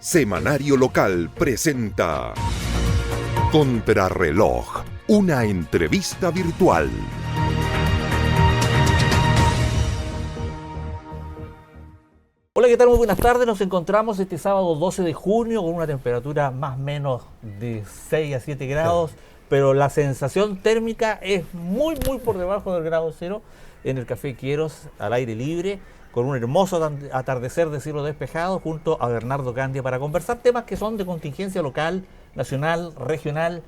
Semanario Local presenta Contrarreloj, una entrevista virtual. Hola, ¿qué tal? Muy buenas tardes. Nos encontramos este sábado 12 de junio con una temperatura más o menos de 6 a 7 grados, pero la sensación térmica es muy por debajo del grado cero en el Café Quieros, al aire libre, con un hermoso atardecer de cielo despejado, junto a Bernardo Candia para conversar temas que son de contingencia local, nacional, regional,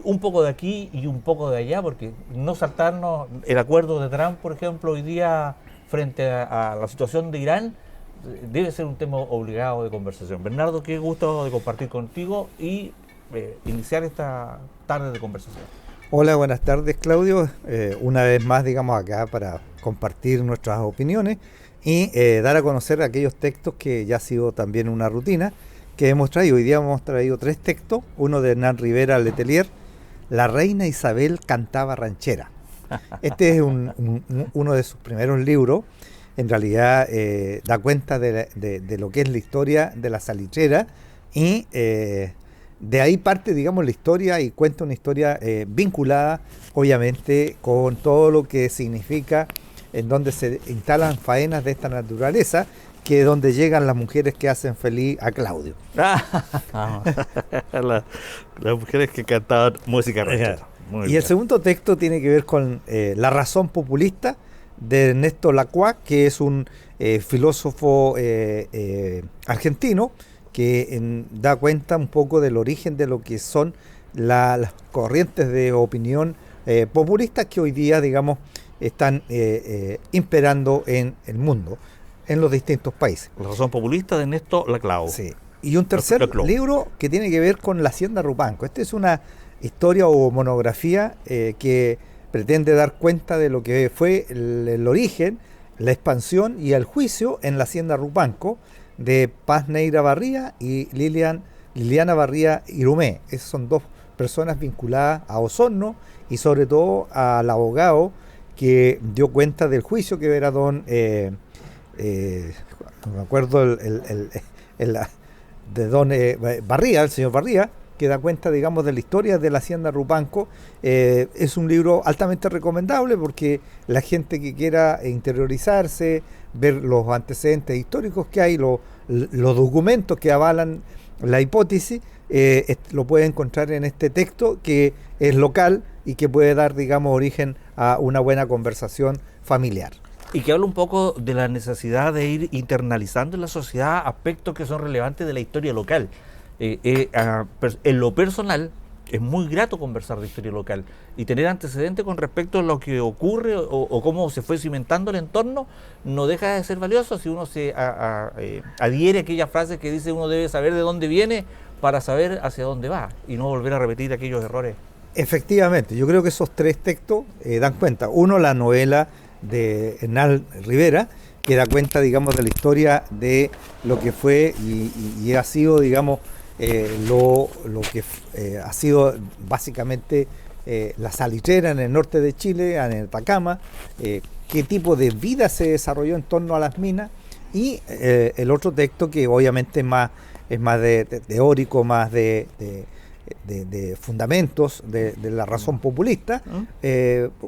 un poco de aquí y un poco de allá, porque no saltarnos el acuerdo de Trump, por ejemplo, hoy día frente a la situación de Irán, debe ser un tema obligado de conversación. Bernardo, qué gusto de compartir contigo y iniciar esta tarde de conversación. Hola, buenas tardes, Claudio. Una vez más, digamos, acá para compartir nuestras opiniones y dar a conocer aquellos textos que ya ha sido también una rutina que hemos traído. Hoy día hemos traído 3 textos, uno de Hernán Rivera Letelier, La reina Isabel cantaba ranchera. Este es uno de sus primeros libros. En realidad da cuenta de lo que es la historia de la salitrera y de ahí parte, digamos, la historia y cuenta una historia vinculada, obviamente, con todo lo que significa en donde se instalan faenas de esta naturaleza, que es donde llegan las mujeres que hacen feliz a Claudio. Las mujeres que cantaban música ranchera. Y el segundo texto tiene que ver con La razón populista, de Ernesto Lacroix, que es un filósofo argentino que da cuenta un poco del origen de lo que son las corrientes de opinión populistas que hoy día, digamos, están imperando en el mundo, en los distintos países. La razón populista de Ernesto Lacroix. Sí. Y un tercer libro que tiene que ver con la Hacienda Rupanco. Esta es una historia o monografía que pretende dar cuenta de lo que fue el origen, la expansión y el juicio en la Hacienda Rupanco de Paz Neira Barría y Liliana Barría Irumé. Esas son 2 personas vinculadas a Osorno y sobre todo al abogado que dio cuenta del juicio que era no me acuerdo de don Barría, el señor Barría, que da cuenta, digamos, de la historia de la Hacienda Rupanco. Es un libro altamente recomendable porque la gente que quiera interiorizarse, ver los antecedentes históricos que hay, los documentos que avalan la hipótesis, lo puede encontrar en este texto que es local y que puede dar, digamos, origen a una buena conversación familiar. Y que habla un poco de la necesidad de ir internalizando en la sociedad aspectos que son relevantes de la historia local. En lo personal es muy grato conversar de historia local y tener antecedentes con respecto a lo que ocurre o cómo se fue cimentando el entorno no deja de ser valioso si uno se adhiere a aquella frase que dice uno debe saber de dónde viene para saber hacia dónde va y no volver a repetir aquellos errores. Efectivamente, yo creo que esos 3 textos dan cuenta. Uno, la novela de Hernán Rivera, que da cuenta, digamos, de la historia de lo que fue y ha sido, digamos, lo que ha sido básicamente la salitrera en el norte de Chile, en el Atacama, qué tipo de vida se desarrolló en torno a las minas, y el otro texto que obviamente es más teórico, más de fundamentos de la razón populista.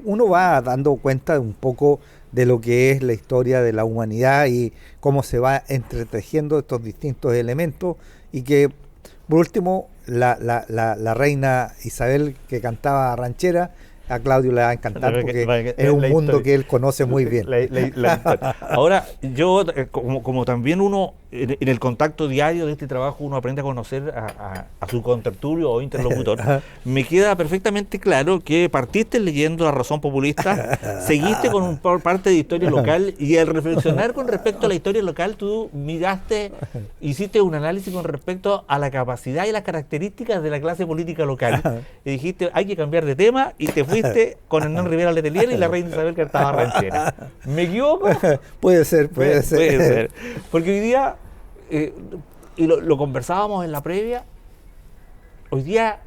Uno va dando cuenta un poco de lo que es la historia de la humanidad y cómo se va entretejiendo estos distintos elementos, y que por último la reina Isabel que cantaba ranchera, a Claudio le va a encantar porque es un mundo que él conoce muy bien. Ahora, yo, como también uno, en el contacto diario de este trabajo, uno aprende a conocer a su contertulio o interlocutor, me queda perfectamente claro que partiste leyendo La razón populista, seguiste con parte de historia local, y al reflexionar con respecto a la historia local, tú hiciste un análisis con respecto a la capacidad y las características de la clase política local, y dijiste, hay que cambiar de tema, y te fuiste con Hernán Rivera Letelier y la reina Isabel que estaba ranchera. ¿Me equivoco? Puede ser. Porque hoy día, y lo conversábamos en la previa, hoy día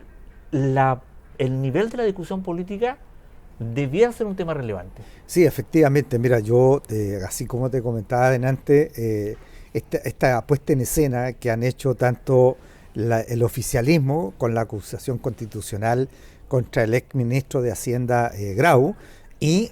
el nivel de la discusión política debía ser un tema relevante. Sí, efectivamente. Mira, yo, así como te comentaba adelante, esta puesta en escena que han hecho tanto el oficialismo con la acusación constitucional contra el ex ministro de Hacienda Grau y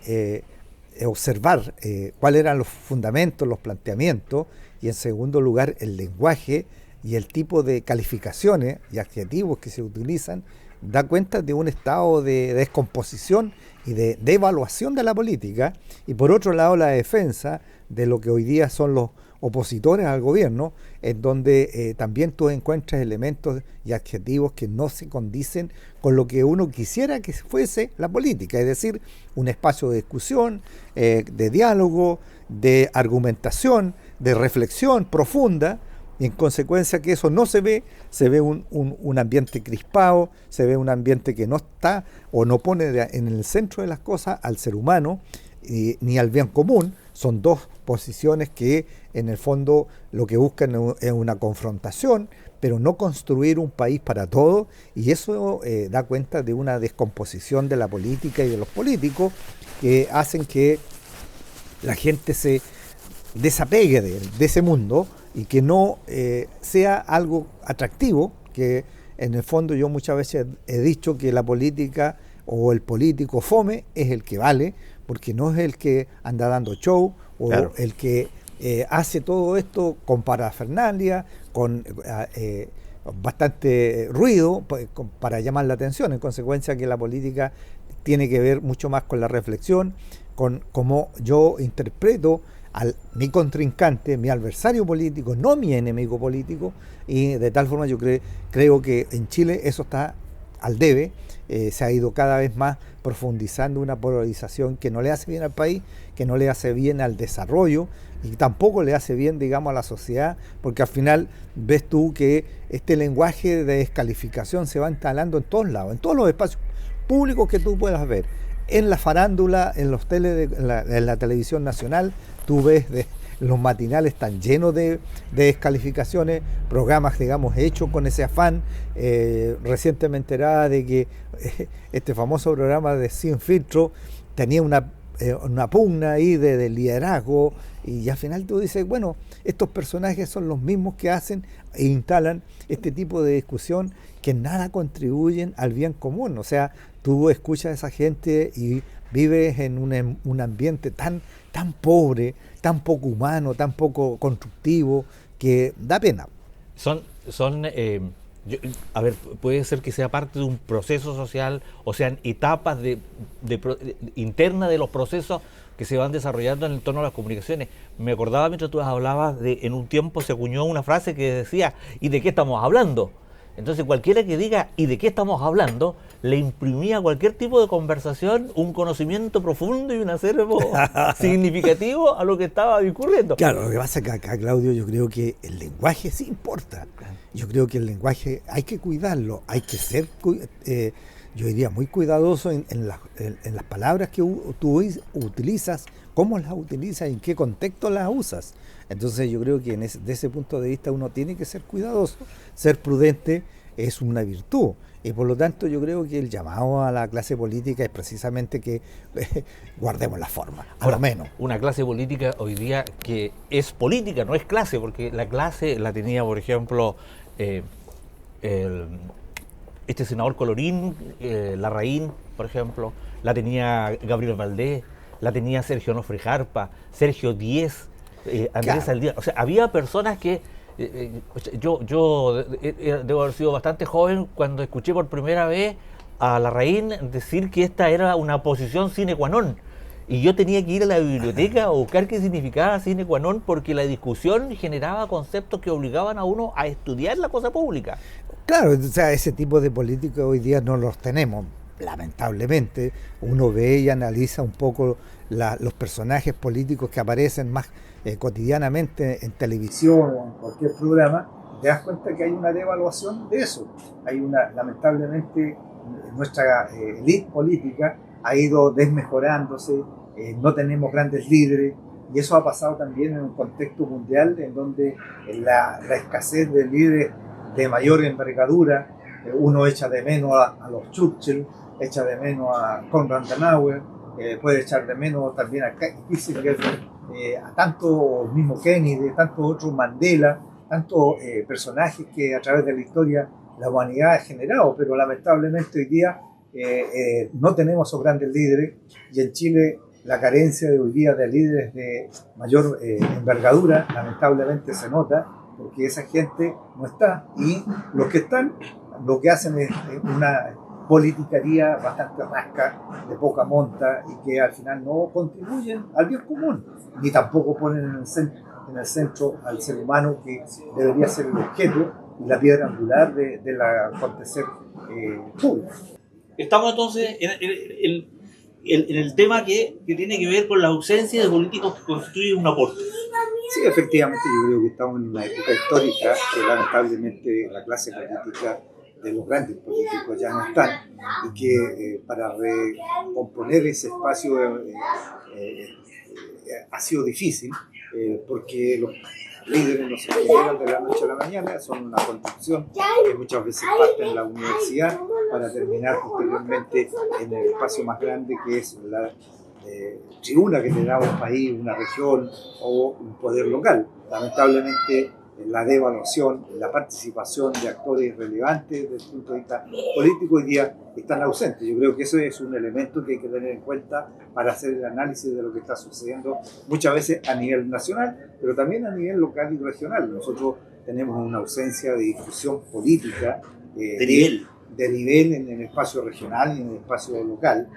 observar cuáles eran los fundamentos, los planteamientos y en segundo lugar el lenguaje y el tipo de calificaciones y adjetivos que se utilizan da cuenta de un estado de descomposición y de evaluación de la política y por otro lado la defensa de lo que hoy día son los opositores al gobierno, en donde también tú encuentras elementos y adjetivos que no se condicen con lo que uno quisiera que fuese la política, es decir, un espacio de discusión, de diálogo, de argumentación, de reflexión profunda, y en consecuencia que eso no se ve un ambiente crispado, se ve un ambiente que no está o no pone en el centro de las cosas al ser humano ni al bien común. Son dos posiciones que en el fondo lo que buscan es una confrontación, pero no construir un país para todos, y eso da cuenta de una descomposición de la política y de los políticos que hacen que la gente se desapegue de ese mundo y que no sea algo atractivo, que en el fondo yo muchas veces he dicho que la política o el político fome es el que vale, porque no es el que anda dando show o claro, el que hace todo esto con parafernalia, con bastante ruido para llamar la atención. En consecuencia que la política tiene que ver mucho más con la reflexión, con cómo yo interpreto mi contrincante, mi adversario político, no mi enemigo político, y de tal forma yo creo que en Chile eso está al debe. Se ha ido cada vez más profundizando una polarización que no le hace bien al país, que no le hace bien al desarrollo y tampoco le hace bien, digamos, a la sociedad, porque al final ves tú que este lenguaje de descalificación se va instalando en todos lados, en todos los espacios públicos que tú puedas ver. En la farándula, en los en la televisión nacional, tú ves los matinales están llenos de descalificaciones, programas, digamos, hechos con ese afán. Recientemente me enteraba de que este famoso programa de Sin Filtro tenía una pugna ahí de liderazgo, y al final tú dices, bueno, estos personajes son los mismos que hacen e instalan este tipo de discusión que nada contribuyen al bien común. O sea, tú escuchas a esa gente y vives en un ambiente tan pobre, tan poco humano, tan poco constructivo, que da pena. A ver, puede ser que sea parte de un proceso social, o sean etapas internas de los procesos que se van desarrollando en el entorno de las comunicaciones. Me acordaba mientras tú hablabas en un tiempo se acuñó una frase que decía, ¿y de qué estamos hablando? Entonces cualquiera que diga ¿y de qué estamos hablando? Le imprimía a cualquier tipo de conversación un conocimiento profundo y un acervo significativo a lo que estaba discurriendo. Claro, lo que pasa es que acá, Claudio, yo creo que el lenguaje sí importa. Yo creo que el lenguaje hay que cuidarlo, hay que ser, yo diría, muy cuidadoso en las palabras que tú utilizas, cómo las utilizas y en qué contexto las usas. Entonces yo creo que desde ese punto de vista uno tiene que ser cuidadoso, ser prudente es una virtud. Y por lo tanto yo creo que el llamado a la clase política es precisamente que guardemos la forma, a lo menos. Una clase política hoy día que es política, no es clase, porque la clase la tenía, por ejemplo, este senador Colorín, Larraín, por ejemplo, la tenía Gabriel Valdés, la tenía Sergio Onofre Jarpa, Sergio Díez, Andrés Saldívar. O sea, había personas que yo debo haber sido bastante joven cuando escuché por primera vez a Larraín decir que esta era una posición sine qua non, y yo tenía que ir a la biblioteca a buscar qué significaba sine qua non, porque la discusión generaba conceptos que obligaban a uno a estudiar la cosa pública. Claro, o sea, ese tipo de políticos hoy día no los tenemos, lamentablemente. Uno ve y analiza un poco los personajes políticos que aparecen más cotidianamente en televisión o en cualquier programa, te das cuenta que hay una devaluación de eso. Lamentablemente, nuestra élite política ha ido desmejorándose, no tenemos grandes líderes, y eso ha pasado también en un contexto mundial en donde la escasez de líderes de mayor envergadura, uno echa de menos a los Churchill, echa de menos a Konrad Adenauer, puede echar de menos también a Kissinger, a tantos mismo Kennedy, tantos otros Mandela, tantos personajes que a través de la historia la humanidad ha generado, pero lamentablemente hoy día no tenemos esos grandes líderes, y en Chile la carencia de hoy día de líderes de mayor envergadura lamentablemente se nota, porque esa gente no está, y los que están lo que hacen es una politicaría bastante rasca, de poca monta, y que al final no contribuyen al bien común, ni tampoco ponen en el centro al ser humano, que debería ser el objeto y la piedra angular del acontecer público. Estamos entonces en el tema que tiene que ver con la ausencia de políticos que construyen un aporte. Sí, efectivamente, yo creo que estamos en una época histórica que lamentablemente la clase política de los grandes políticos ya no están, y que para recomponer ese espacio ha sido difícil, porque los líderes no se generan de la noche a la mañana, son una construcción que muchas veces parte en la universidad para terminar posteriormente en el espacio más grande, que es la tribuna que te da un país, una región o un poder local. Lamentablemente la devaluación, la participación de actores relevantes desde el punto de vista político hoy día están ausentes. Yo creo que eso es un elemento que hay que tener en cuenta para hacer el análisis de lo que está sucediendo muchas veces a nivel nacional, pero también a nivel local y regional. Nosotros tenemos una ausencia de discusión política de nivel en el espacio regional y en el espacio local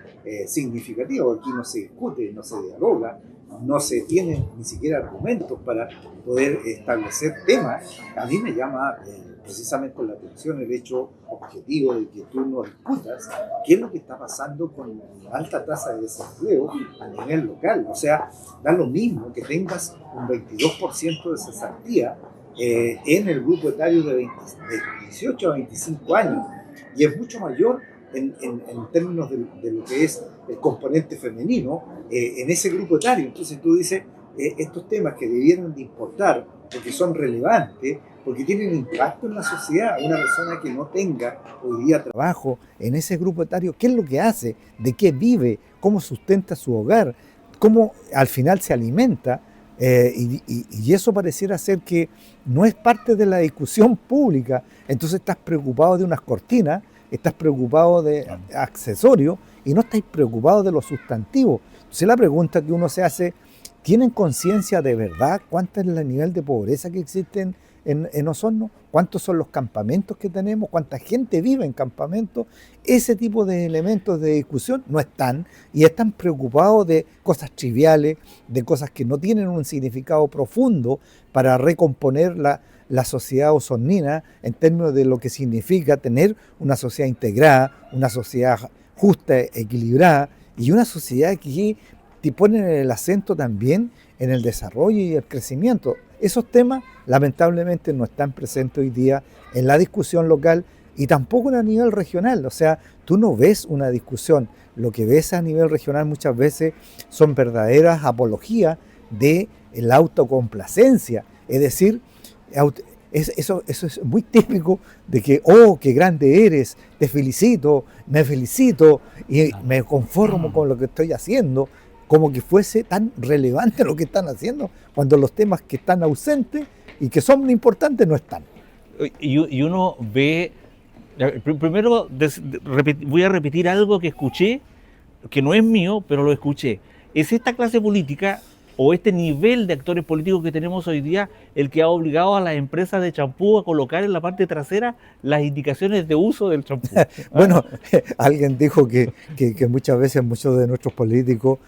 significativo. Aquí no se discute, no se dialoga, no se tienen ni siquiera argumentos para poder establecer temas. A mí me llama precisamente la atención el hecho objetivo de que tú no discutas qué es lo que está pasando con la alta tasa de desempleo a nivel local. O sea, da lo mismo que tengas un 22% de cesantía en el grupo etario de 18 a 25 años, y es mucho mayor en términos de lo que es el componente femenino en ese grupo etario. Entonces tú dices, estos temas que debieran de importar porque son relevantes, porque tienen impacto en la sociedad, una persona que no tenga hoy día trabajo en ese grupo etario, ¿qué es lo que hace? ¿De qué vive? ¿Cómo sustenta su hogar? ¿Cómo al final se alimenta? Y eso pareciera ser que no es parte de la discusión pública. Entonces estás preocupado de unas cortinas, estás preocupado de accesorios y no estás preocupado de lo sustantivo. Entonces la pregunta que uno se hace, ¿tienen conciencia de verdad cuánto es el nivel de pobreza que existe en Osorno? ¿Cuántos son los campamentos que tenemos? ¿Cuánta gente vive en campamentos? Ese tipo de elementos de discusión no están, y están preocupados de cosas triviales, de cosas que no tienen un significado profundo para recomponer la sociedad osornina en términos de lo que significa tener una sociedad integrada, una sociedad justa, equilibrada, y una sociedad que te pone el acento también en el desarrollo y el crecimiento. Esos temas lamentablemente no están presentes hoy día en la discusión local y tampoco a nivel regional. O sea, tú no ves una discusión. Lo que ves a nivel regional muchas veces son verdaderas apologías de la autocomplacencia. Es decir, eso es muy típico de que, oh, qué grande eres, te felicito, me felicito y me conformo con lo que estoy haciendo, como que fuese tan relevante lo que están haciendo, cuando los temas que están ausentes y que son importantes no están. Y uno ve, primero voy a repetir algo que escuché, que no es mío, pero lo escuché. Es esta clase política o este nivel de actores políticos que tenemos hoy día el que ha obligado a las empresas de champú a colocar en la parte trasera las indicaciones de uso del champú. Bueno, alguien dijo que muchas veces muchos de nuestros políticos,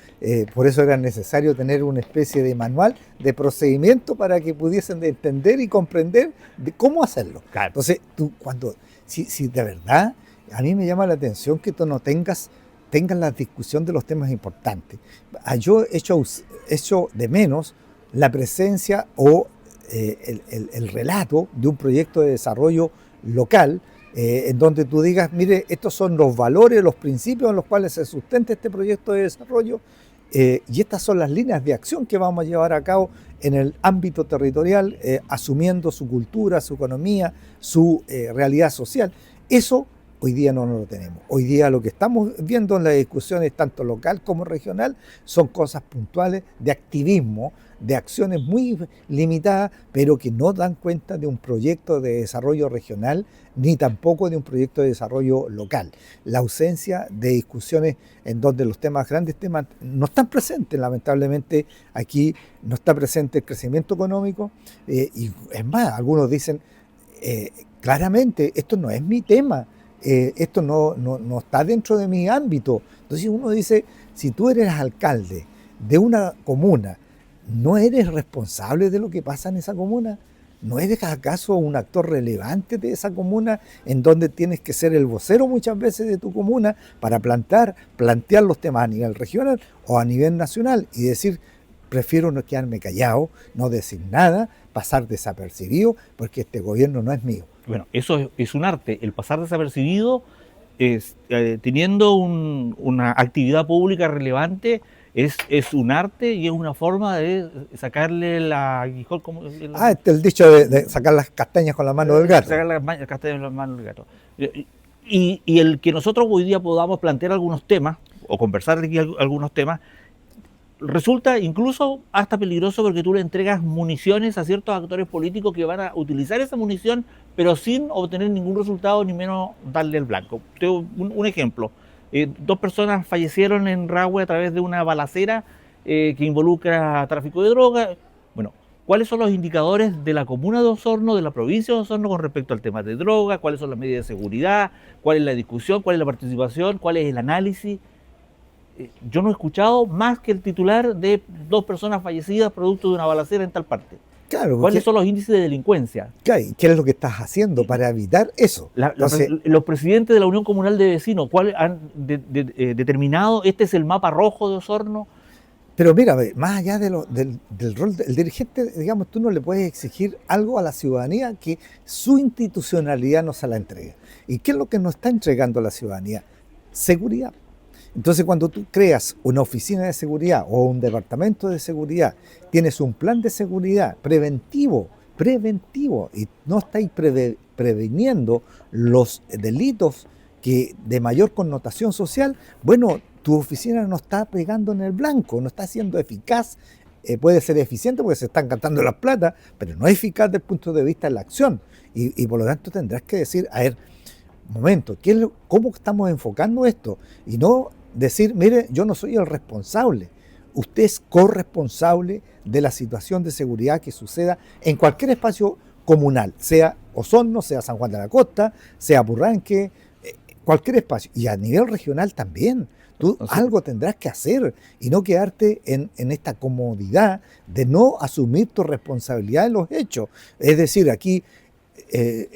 por eso era necesario tener una especie de manual de procedimiento para que pudiesen entender y comprender de cómo hacerlo. Claro. Entonces, tú si de verdad, a mí me llama la atención que tú no tengas la discusión de los temas importantes. Yo he hecho de menos la presencia o el relato de un proyecto de desarrollo local en donde tú digas, mire, estos son los valores, los principios en los cuales se sustenta este proyecto de desarrollo y estas son las líneas de acción que vamos a llevar a cabo en el ámbito territorial, asumiendo su cultura, su economía, su realidad social. Eso Hoy día no lo tenemos. Hoy día lo que estamos viendo en las discusiones, tanto local como regional, son cosas puntuales de activismo, de acciones muy limitadas, pero que no dan cuenta de un proyecto de desarrollo regional, ni tampoco de un proyecto de desarrollo local. La ausencia de discusiones en donde los grandes temas, no están presentes. Lamentablemente aquí no está presente el crecimiento económico, y es más, algunos dicen claramente, esto no es mi tema, esto no está dentro de mi ámbito. Entonces uno dice, si tú eres alcalde de una comuna, ¿no eres responsable de lo que pasa en esa comuna? ¿No eres acaso un actor relevante de esa comuna en donde tienes que ser el vocero muchas veces de tu comuna para plantear los temas a nivel regional o a nivel nacional y decir, prefiero no quedarme callado, no decir nada, pasar desapercibido, porque este gobierno no es mío? Bueno, eso es un arte, el pasar desapercibido, teniendo una actividad pública relevante, es un arte y es una forma de sacarle la aguijón, El dicho de sacar las castañas con la mano del gato. Sacar las castañas con la mano del gato. Y el que nosotros hoy día podamos plantear algunos temas, o conversar aquí algunos temas, resulta incluso hasta peligroso porque tú le entregas municiones a ciertos actores políticos que van a utilizar esa munición, pero sin obtener ningún resultado, ni menos darle el blanco. Tengo un ejemplo. 2 personas fallecieron en Rahue a través de una balacera que involucra tráfico de droga. Bueno, ¿cuáles son los indicadores de la comuna de Osorno, de la provincia de Osorno con respecto al tema de droga? ¿Cuáles son las medidas de seguridad? ¿Cuál es la discusión? ¿Cuál es la participación? ¿Cuál es el análisis? Yo no he escuchado más que el titular de 2 personas fallecidas producto de una balacera en tal parte. Claro, ¿Cuáles son los índices de delincuencia? ¿Qué es lo que estás haciendo para evitar eso? Entonces, los presidentes de la Unión Comunal de Vecinos, ¿cuál han determinado? Este es el mapa rojo de Osorno. Pero mira, más allá del rol del dirigente, digamos, tú no le puedes exigir algo a la ciudadanía que su institucionalidad no se la entrega. ¿Y qué es lo que nos está entregando a la ciudadanía? Seguridad. Entonces, cuando tú creas una oficina de seguridad o un departamento de seguridad, tienes un plan de seguridad preventivo, y no estáis previniendo los delitos que de mayor connotación social, bueno, tu oficina no está pegando en el blanco, no está siendo eficaz. Puede ser eficiente porque se están gastando las plata, pero no es eficaz desde el punto de vista de la acción. Y por lo tanto tendrás que decir, a ver, un momento, ¿cómo estamos enfocando esto? Y no decir, mire, yo no soy el responsable. Usted es corresponsable de la situación de seguridad que suceda en cualquier espacio comunal, sea Osorno, sea San Juan de la Costa, sea Purranque, cualquier espacio. Y a nivel regional también. Tú algo tendrás que hacer y no quedarte en esta comodidad de no asumir tu responsabilidad en los hechos. Es decir, aquí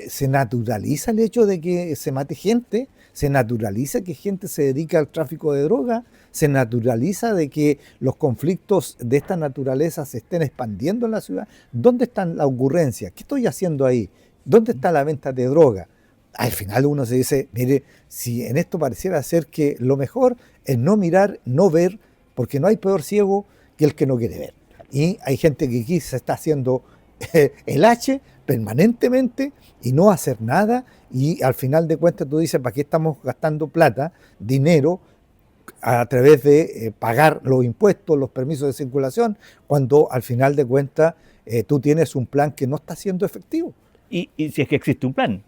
se naturaliza el hecho de que se mate gente, se naturaliza que gente se dedica al tráfico de droga, se naturaliza de que los conflictos de esta naturaleza se estén expandiendo en la ciudad. ¿Dónde están las ocurrencias? ¿Qué estoy haciendo ahí? ¿Dónde está la venta de droga? Al final uno se dice, mire, si en esto pareciera ser que lo mejor es no mirar, no ver, porque no hay peor ciego que el que no quiere ver. Y hay gente que aquí se está haciendo el H permanentemente y no hacer nada, y al final de cuentas tú dices, ¿para qué estamos gastando plata, dinero, a través de pagar los impuestos, los permisos de circulación, cuando al final de cuentas tú tienes un plan que no está siendo efectivo? Y si es que existe un plan.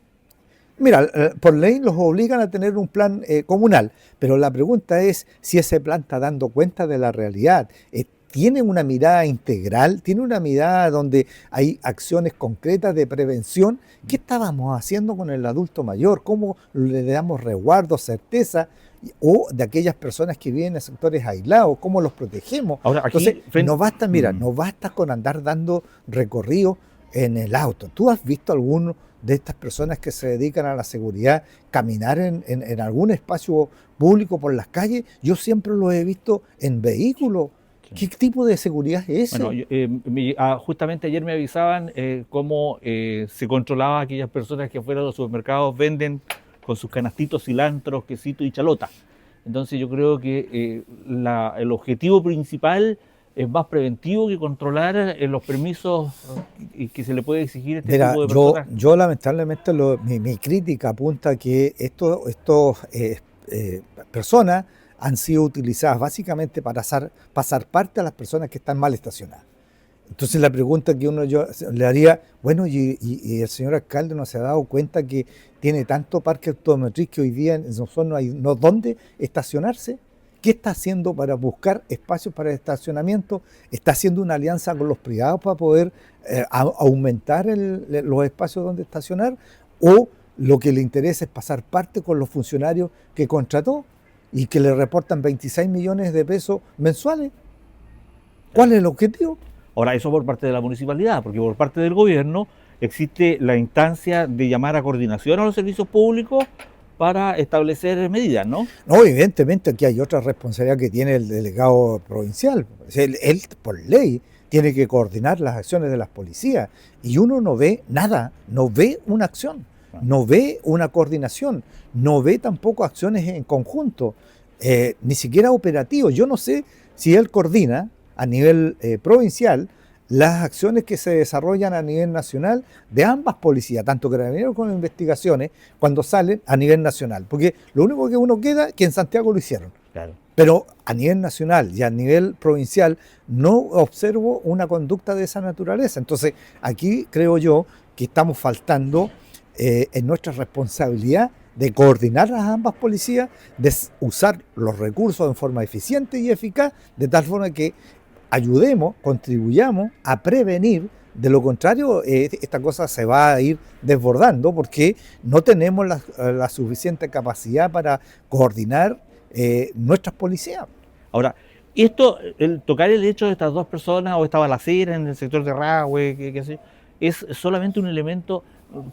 Mira, por ley los obligan a tener un plan comunal, pero la pregunta es si ese plan está dando cuenta de la realidad. ¿Tiene una mirada integral? ¿Tiene una mirada donde hay acciones concretas de prevención? ¿Qué estábamos haciendo con el adulto mayor? ¿Cómo le damos resguardo, certeza? O de aquellas personas que viven en sectores aislados, ¿cómo los protegemos? Ahora, aquí, entonces, no basta con andar dando recorrido en el auto. ¿Tú has visto alguno de estas personas que se dedican a la seguridad caminar en algún espacio público por las calles? Yo siempre los he visto en vehículos. ¿Qué tipo de seguridad es ese? Bueno, justamente ayer me avisaban cómo se controlaba a aquellas personas que afuera de los supermercados venden con sus canastitos cilantro, quesito y chalota. Entonces yo creo que el objetivo principal es más preventivo que controlar los permisos que se le puede exigir a este Mira, tipo de personas. yo lamentablemente mi crítica apunta a que estos personas han sido utilizadas básicamente para pasar parte a las personas que están mal estacionadas. Entonces la pregunta que yo le haría, bueno, y el señor alcalde no se ha dado cuenta que tiene tanto parque automotriz que hoy día en Osorno no hay dónde estacionarse. ¿Qué está haciendo para buscar espacios para estacionamiento? ¿Está haciendo una alianza con los privados para poder aumentar los espacios donde estacionar? ¿O lo que le interesa es pasar parte con los funcionarios que contrató y que le reportan 26 millones de pesos mensuales? ¿Cuál es el objetivo? Ahora, eso por parte de la municipalidad, porque por parte del gobierno existe la instancia de llamar a coordinación a los servicios públicos para establecer medidas, ¿no? No, evidentemente aquí hay otra responsabilidad que tiene el delegado provincial. Él, por ley, tiene que coordinar las acciones de las policías y uno no ve nada, no ve una acción, no ve una coordinación, no ve tampoco acciones en conjunto, ni siquiera operativos. Yo no sé si él coordina a nivel provincial las acciones que se desarrollan a nivel nacional de ambas policías, tanto Carabineros como investigaciones, cuando salen a nivel nacional. Porque lo único que uno queda, que en Santiago lo hicieron. Claro. Pero a nivel nacional y a nivel provincial no observo una conducta de esa naturaleza. Entonces, aquí creo yo que estamos faltando en nuestra responsabilidad de coordinar a ambas policías, de usar los recursos en forma eficiente y eficaz, de tal forma que ayudemos, contribuyamos a prevenir. De lo contrario, esta cosa se va a ir desbordando porque no tenemos la suficiente capacidad para coordinar nuestras policías. Ahora, el tocar el hecho de estas dos personas o esta balacera en el sector de Rahue, qué sé yo, es solamente un elemento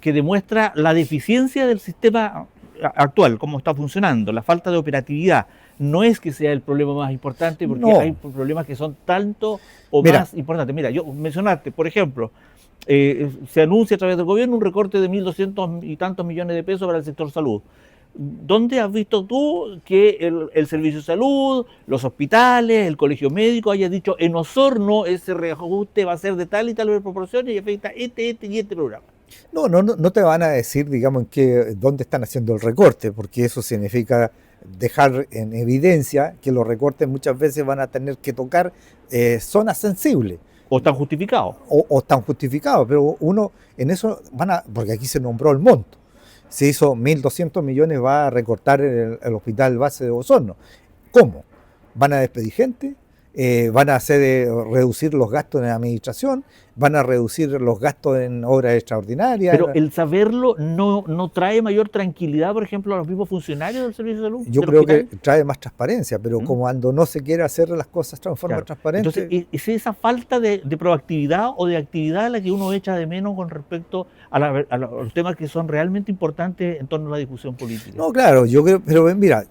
que demuestra la deficiencia del sistema actual, cómo está funcionando, la falta de operatividad. No es que sea el problema más importante, porque hay problemas que son tanto o más importantes. Mira, yo mencionaste, por ejemplo, se anuncia a través del gobierno un recorte de 1.200 y tantos millones de pesos para el sector salud. ¿Dónde has visto tú que el servicio de salud, los hospitales, el colegio médico haya dicho en Osorno ese reajuste va a ser de tal y tal proporción y afecta este y este programa? No te van a decir, digamos, dónde están haciendo el recorte, porque eso significa dejar en evidencia que los recortes muchas veces van a tener que tocar zonas sensibles. O están justificados. O están justificados, pero uno en eso porque aquí se nombró el monto. Se hizo 1.200 millones, va a recortar el hospital base de Osorno. ¿Cómo? ¿Van a despedir gente? ¿Van a reducir los gastos en administración? ¿Van a reducir los gastos en obras extraordinarias? Pero el saberlo no trae mayor tranquilidad, por ejemplo, a los mismos funcionarios del servicio de salud. Yo creo que trae más transparencia, pero como cuando no se quiere hacer las cosas en forma transparente. Entonces, ¿es esa falta de proactividad o de actividad la que uno echa de menos con respecto a los temas que son realmente importantes en torno a la discusión política? No, claro, yo creo, pero mira,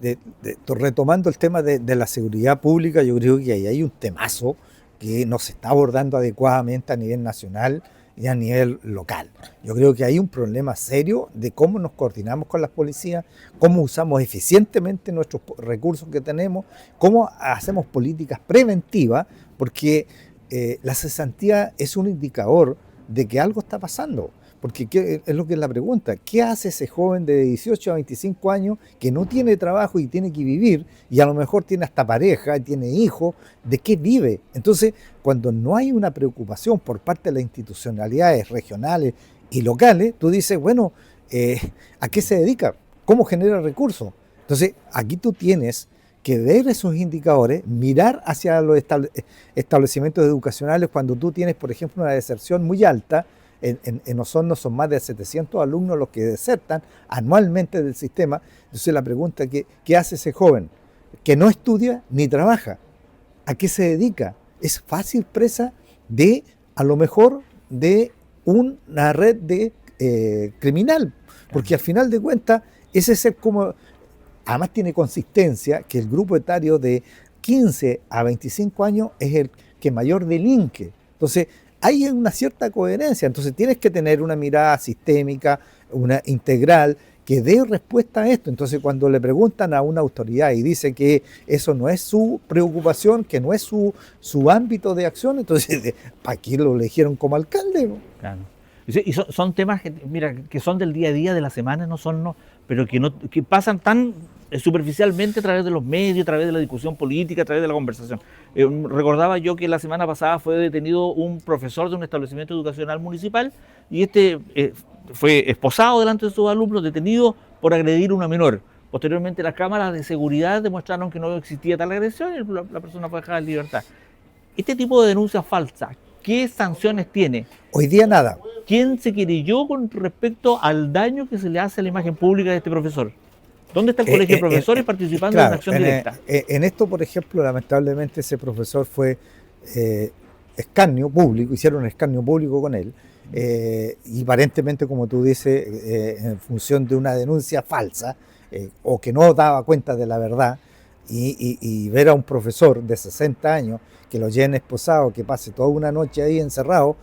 retomando el tema de la seguridad pública, yo creo que ahí hay un temazo que no se está abordando adecuadamente a nivel nacional y a nivel local. Yo creo que hay un problema serio de cómo nos coordinamos con las policías, cómo usamos eficientemente nuestros recursos que tenemos, cómo hacemos políticas preventivas, porque la cesantía es un indicador de que algo está pasando. Porque es lo que es la pregunta, ¿qué hace ese joven de 18 a 25 años que no tiene trabajo y tiene que vivir y a lo mejor tiene hasta pareja, tiene hijos? ¿De qué vive? Entonces, cuando no hay una preocupación por parte de las institucionalidades regionales y locales, tú dices, bueno, ¿a qué se dedica? ¿Cómo genera recursos? Entonces, aquí tú tienes que ver esos indicadores, mirar hacia los establecimientos educacionales cuando tú tienes, por ejemplo, una deserción muy alta. En Osorno son más de 700 alumnos los que desertan anualmente del sistema. Entonces la pregunta es, ¿qué hace ese joven que no estudia ni trabaja? ¿A qué se dedica? Es fácil presa de, a lo mejor, de una red de criminal, porque al final de cuentas, ese es como, además tiene consistencia que el grupo etario de 15 a 25 años es el que mayor delinque. Entonces, hay una cierta coherencia, entonces tienes que tener una mirada sistémica, una integral que dé respuesta a esto. Entonces, cuando le preguntan a una autoridad y dice que eso no es su preocupación, que no es su ámbito de acción, entonces, ¿para qué lo eligieron como alcalde? Claro. Y son temas que, mira, que son del día a día, de la semana, pero que pasan tan superficialmente a través de los medios, a través de la discusión política, a través de la conversación. Recordaba yo que la semana pasada fue detenido un profesor de un establecimiento educacional municipal y fue esposado delante de sus alumnos, detenido por agredir a una menor. Posteriormente las cámaras de seguridad demostraron que no existía tal agresión y la persona fue dejada en libertad. Este tipo de denuncias falsas, ¿qué sanciones tiene? Hoy día nada. ¿Quién se querelló con respecto al daño que se le hace a la imagen pública de este profesor? ¿Dónde está el colegio de profesores participando claro, en una acción directa? En esto, por ejemplo, lamentablemente ese profesor fue escarnio público, hicieron un escarnio público con él, y aparentemente, como tú dices, en función de una denuncia falsa, o que no daba cuenta de la verdad, y ver a un profesor de 60 años que lo lleven esposado, que pase toda una noche ahí encerrado,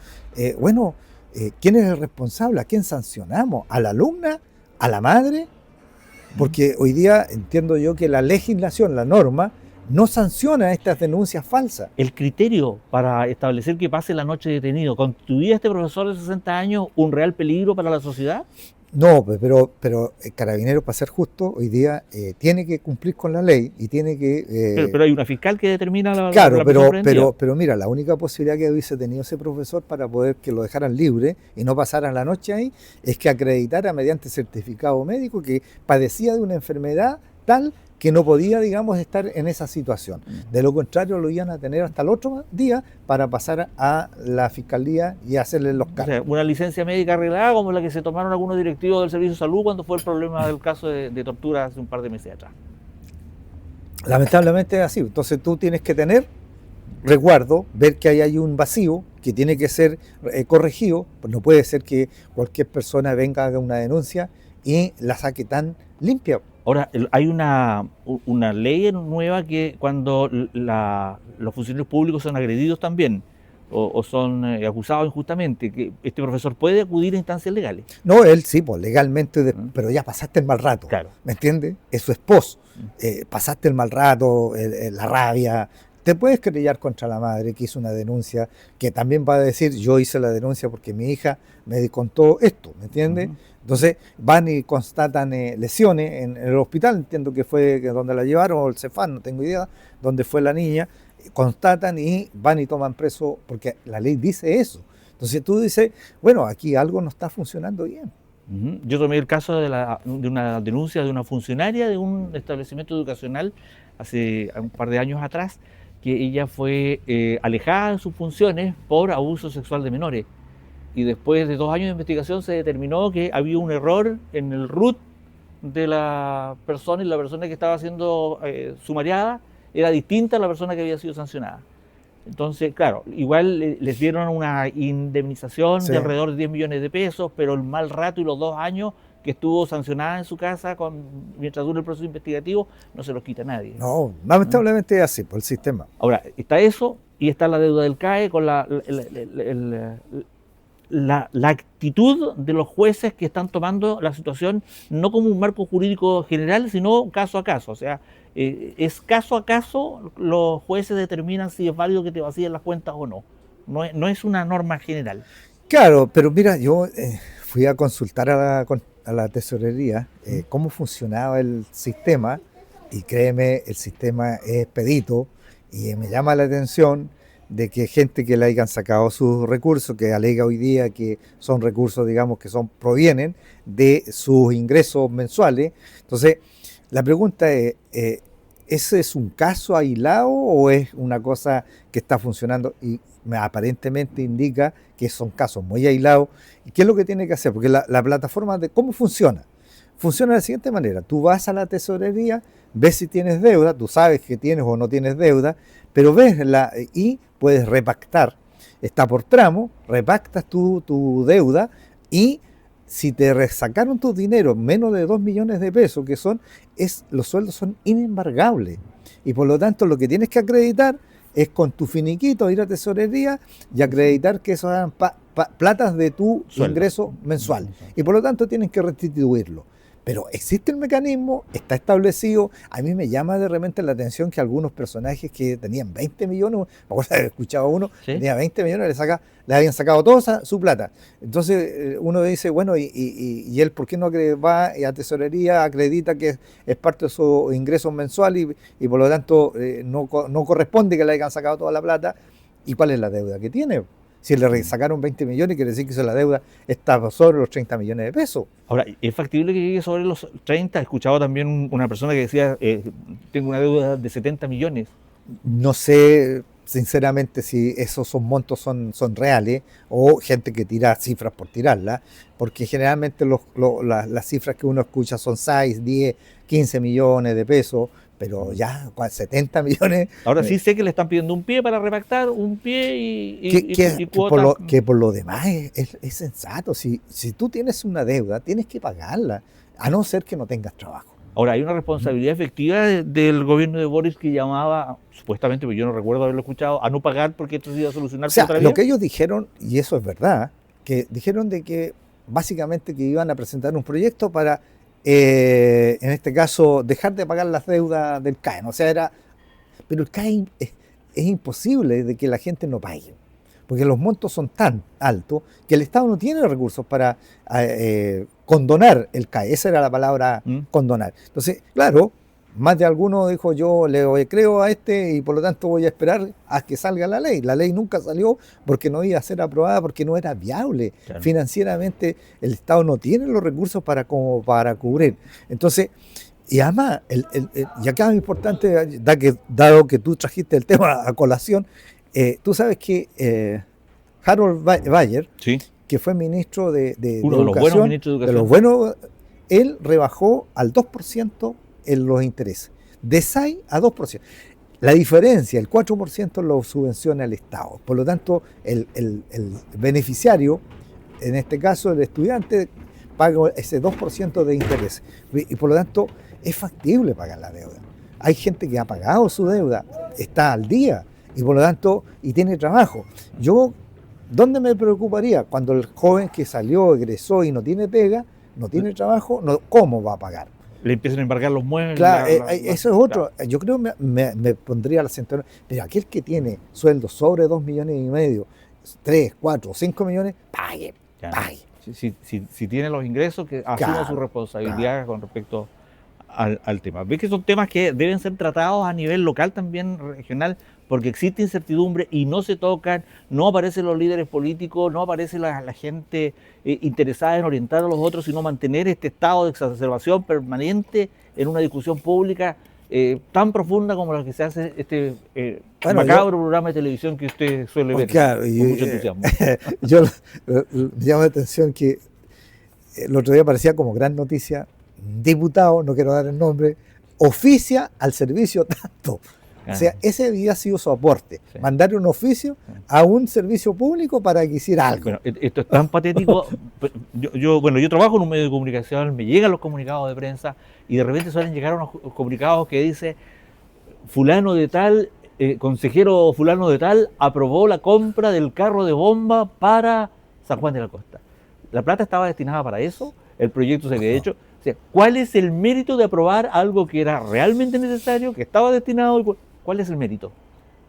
¿quién es el responsable? ¿A quién sancionamos? ¿A la alumna? ¿A la madre? Porque hoy día entiendo yo que la legislación, la norma, no sanciona estas denuncias falsas. El criterio para establecer que pase la noche detenido, ¿constituía este profesor de 60 años un real peligro para la sociedad? No, pero Carabineros, para ser justo, hoy día tiene que cumplir con la ley y tiene que... Pero hay una fiscal que determina la Claro, presión pero mira, la única posibilidad que hubiese tenido ese profesor para poder que lo dejaran libre y no pasaran la noche ahí, es que acreditara mediante certificado médico que padecía de una enfermedad tal que no podía, digamos, estar en esa situación. De lo contrario, lo iban a tener hasta el otro día para pasar a la fiscalía y hacerle los cargos. O sea, una licencia médica arreglada como la que se tomaron algunos directivos del Servicio de Salud cuando fue el problema del caso de tortura hace un par de meses atrás. Lamentablemente es así. Entonces tú tienes que tener resguardo, ver que ahí hay un vacío que tiene que ser corregido. Pues no puede ser que cualquier persona venga, haga una denuncia y la saque tan limpia. Ahora, hay una ley nueva que cuando los funcionarios públicos son agredidos también o son acusados injustamente, que este profesor puede acudir a instancias legales. No, él sí, pues legalmente, pero ya pasaste el mal rato, claro. ¿Me entiendes? Es su esposo, pasaste el mal rato, la rabia. Te puedes querellar contra la madre que hizo una denuncia, que también va a decir, yo hice la denuncia porque mi hija me contó esto, ¿me entiendes? Entonces van y constatan lesiones en el hospital, entiendo que fue donde la llevaron, o el Cefam, no tengo idea, donde fue la niña, constatan y van y toman preso, porque la ley dice eso. Entonces tú dices, bueno, aquí algo no está funcionando bien. Yo tomé el caso de una denuncia de una funcionaria de un establecimiento educacional hace un par de años atrás, que ella fue alejada de sus funciones por abuso sexual de menores. Y después de 2 años de investigación se determinó que había un error en el RUT de la persona, y la persona que estaba siendo sumariada era distinta a la persona que había sido sancionada. Entonces, claro, igual les dieron una indemnización de alrededor de 10 millones de pesos, pero el mal rato y los 2 años que estuvo sancionada en su casa mientras dura el proceso investigativo no se los quita a nadie. No, lamentablemente es así por el sistema. Ahora, está eso y está la deuda del CAE con la actitud de los jueces que están tomando la situación no como un marco jurídico general, sino caso a caso. O sea, es caso a caso, los jueces determinan si es válido que te vacíen las cuentas o no. No es una norma general. Claro, pero mira, yo fui a consultar a la tesorería cómo funcionaba el sistema, y créeme, el sistema es expedito, y me llama la atención de que gente que le hayan sacado sus recursos, que alega hoy día que son recursos, digamos, que provienen de sus ingresos mensuales. Entonces, la pregunta es, ¿ese es un caso aislado o es una cosa que está funcionando? Y aparentemente indica que son casos muy aislados. ¿Y qué es lo que tiene que hacer? Porque la plataforma ¿cómo funciona? Funciona de la siguiente manera. Tú vas a la tesorería, ves si tienes deuda, tú sabes que tienes o no tienes deuda, pero ves y puedes repactar. Está por tramo, repactas tu deuda, y si te sacaron tus dinero menos de 2 millones de pesos, los sueldos son inembargables. Y por lo tanto lo que tienes que acreditar es con tu finiquito ir a tesorería y acreditar que eso platas de tu Sueldo. ingreso mensual y por lo tanto tienen que restituirlo. Pero existe el mecanismo, está establecido. A mí me llama de repente la atención que algunos personajes que tenían 20 millones, me acuerdo de haber escuchado a uno, ¿Sí? tenía 20 millones, le habían sacado toda su plata. Entonces uno dice, bueno, ¿y él por qué no va a tesorería, acredita que es parte de su ingreso mensual y por lo tanto no corresponde que le hayan sacado toda la plata? ¿Y cuál es la deuda que tiene? Si le sacaron 20 millones, quiere decir que la deuda está sobre los 30 millones de pesos. Ahora, ¿es factible que llegue sobre los 30? He escuchado también una persona que decía, tengo una deuda de 70 millones. No sé, sinceramente, si esos montos son reales o gente que tira cifras por tirarlas, porque generalmente las cifras que uno escucha son 6, 10, 15 millones de pesos, pero ya 70 millones... Ahora sí sé que le están pidiendo un pie para repactar, un pie y cuotas. Que por lo demás es sensato. Si tú tienes una deuda, tienes que pagarla, a no ser que no tengas trabajo. Ahora, hay una responsabilidad efectiva del gobierno de Boris que llamaba, supuestamente, pero yo no recuerdo haberlo escuchado, a no pagar porque esto se iba a solucionar O sea, por otra vía. lo que ellos dijeron, y eso es verdad, que dijeron de que básicamente que iban a presentar un proyecto para, en este caso, dejar de pagar las deudas del CAE. O sea, pero el CAE es imposible de que la gente no pague, porque los montos son tan altos que el Estado no tiene recursos para condonar el CAE. Esa era la palabra, condonar. Entonces, claro, más de alguno dijo, yo le creo a este y por lo tanto voy a esperar a que salga la ley. La ley nunca salió porque no iba a ser aprobada, porque no era viable. Claro. Financieramente el Estado no tiene los recursos para cubrir. Entonces, y además, y acá es importante, dado que tú trajiste el tema a colación, tú sabes que Harold Bayer, sí, que fue ministro de uno de los buenos ministros de Educación, él rebajó al 2% en los intereses, de 6 a 2%. La diferencia, el 4% lo subvenciona el Estado. Por lo tanto, el beneficiario, en este caso el estudiante, paga ese 2% de interés. Y por lo tanto, es factible pagar la deuda. Hay gente que ha pagado su deuda, está al día y por lo tanto, y tiene trabajo. Yo, ¿dónde me preocuparía? Cuando el joven que salió, egresó y no tiene pega, no tiene trabajo, ¿cómo va a pagar? Le empiezan a embargar los muebles. Claro, eso es otro. Claro. Yo creo que me pondría la cintura. Pero aquel que tiene sueldo sobre 2,5 millones, 3, 4, 5 millones, pague. Si tiene los ingresos, que asuma su responsabilidad con respecto al tema. Ves que son temas que deben ser tratados a nivel local, también regional, porque existe incertidumbre y no se tocan, no aparecen los líderes políticos, no aparece la gente interesada en orientar a los otros, sino mantener este estado de exacerbación permanente en una discusión pública tan profunda como la que se hace macabro programa de televisión que usted suele ver con mucho entusiasmo. Me llama la atención que el otro día parecía como gran noticia, diputado, no quiero dar el nombre, oficia al servicio tanto. O sea, ese había sido su aporte, sí. Mandar un oficio a un servicio público para que hiciera algo. Bueno, esto es tan patético. Yo trabajo en un medio de comunicación, me llegan los comunicados de prensa y de repente suelen llegar unos comunicados que dice fulano de tal, consejero fulano de tal, aprobó la compra del carro de bomba para San Juan de la Costa. La plata estaba destinada para eso, el proyecto se había hecho. O sea, ¿cuál es el mérito de aprobar algo que era realmente necesario, que estaba destinado? ¿Cuál es el mérito?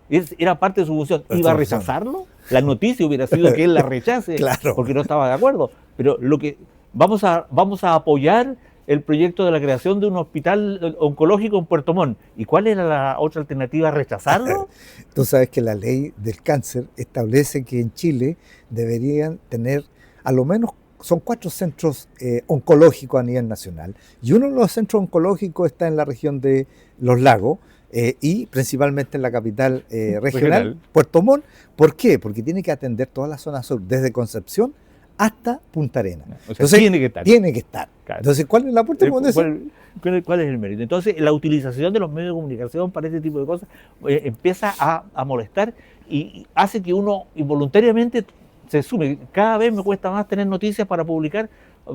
Era parte de su función. ¿Iba a rechazarlo? La noticia hubiera sido que él la rechace, claro, porque no estaba de acuerdo. Pero lo que vamos a apoyar el proyecto de la creación de un hospital oncológico en Puerto Montt. ¿Y cuál era la otra alternativa? ¿Rechazarlo? Tú sabes que la ley del cáncer establece que en Chile deberían tener a lo menos, son 4 centros oncológicos a nivel nacional. Y uno de los centros oncológicos está en la región de Los Lagos, y principalmente en la capital regional, Puerto Montt. ¿Por qué? Porque tiene que atender toda la zona sur, desde Concepción hasta Punta Arenas. O sea, entonces, tiene que estar. Claro. Entonces, ¿cuál es la aporte? ¿Cuál es el mérito? Entonces, la utilización de los medios de comunicación para este tipo de cosas empieza a molestar y hace que uno involuntariamente se sume. Cada vez me cuesta más tener noticias para publicar,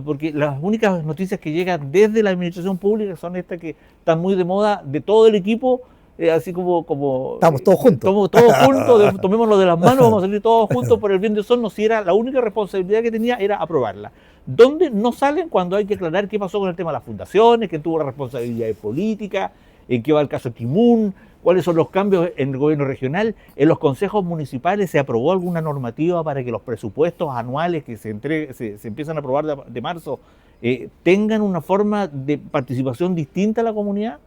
porque las únicas noticias que llegan desde la administración pública son estas que están muy de moda, de todo el equipo así como Estamos todos juntos. Todos juntos, tomémoslo de las manos, vamos a salir todos juntos por el bien de Osorno. Si era la única responsabilidad que tenía era aprobarla. ¿Dónde no salen cuando hay que aclarar qué pasó con el tema de las fundaciones, quién tuvo la responsabilidad de política, en qué va el caso Kimun, cuáles son los cambios en el gobierno regional? En los consejos municipales se aprobó alguna normativa para que los presupuestos anuales que se empiezan a aprobar de marzo tengan una forma de participación distinta a la comunidad.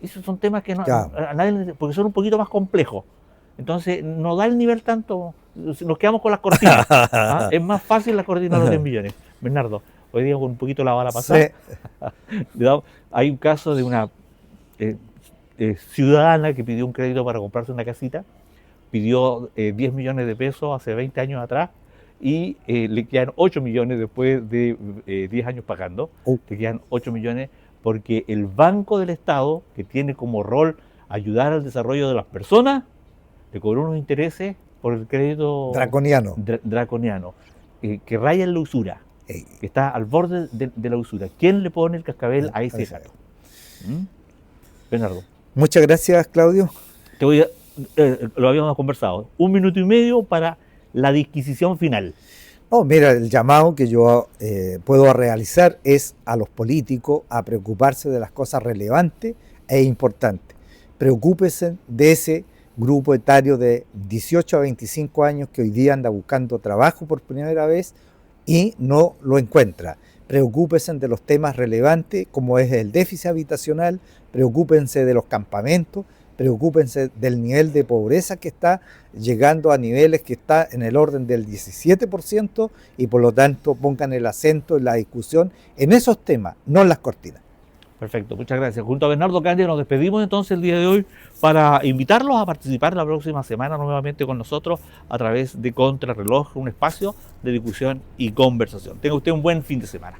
Esos son temas que a nadie, porque son un poquito más complejos. Entonces, no da el nivel tanto, nos quedamos con las cortinas. ¿Ah? Es más fácil la cortina de los 10 millones. Bernardo, hoy día con un poquito la bala pasada. Sí. Hay un caso de una ciudadana que pidió un crédito para comprarse una casita, pidió 10 millones de pesos hace 20 años atrás y le quedan 8 millones después de 10 años pagando. Le quedan 8 millones porque el Banco del Estado, que tiene como rol ayudar al desarrollo de las personas, le cobró unos intereses por el crédito draconiano que raya en la usura, que está al borde de la usura. ¿Quién le pone el cascabel a ese gato? Bernardo. Muchas gracias, Claudio. Lo habíamos conversado. 1 minuto y medio para la disquisición final. Mira, el llamado que yo puedo realizar es a los políticos a preocuparse de las cosas relevantes e importantes. Preocúpense de ese grupo etario de 18 a 25 años que hoy día anda buscando trabajo por primera vez y no lo encuentra. Preocúpense de los temas relevantes como es el déficit habitacional, preocúpense de los campamentos, preocúpense del nivel de pobreza que está llegando a niveles que está en el orden del 17% y por lo tanto pongan el acento en la discusión en esos temas, no en las cortinas. Perfecto, muchas gracias. Junto a Bernardo Candia nos despedimos entonces el día de hoy para invitarlos a participar la próxima semana nuevamente con nosotros a través de Contrarreloj, un espacio de discusión y conversación. Tenga usted un buen fin de semana.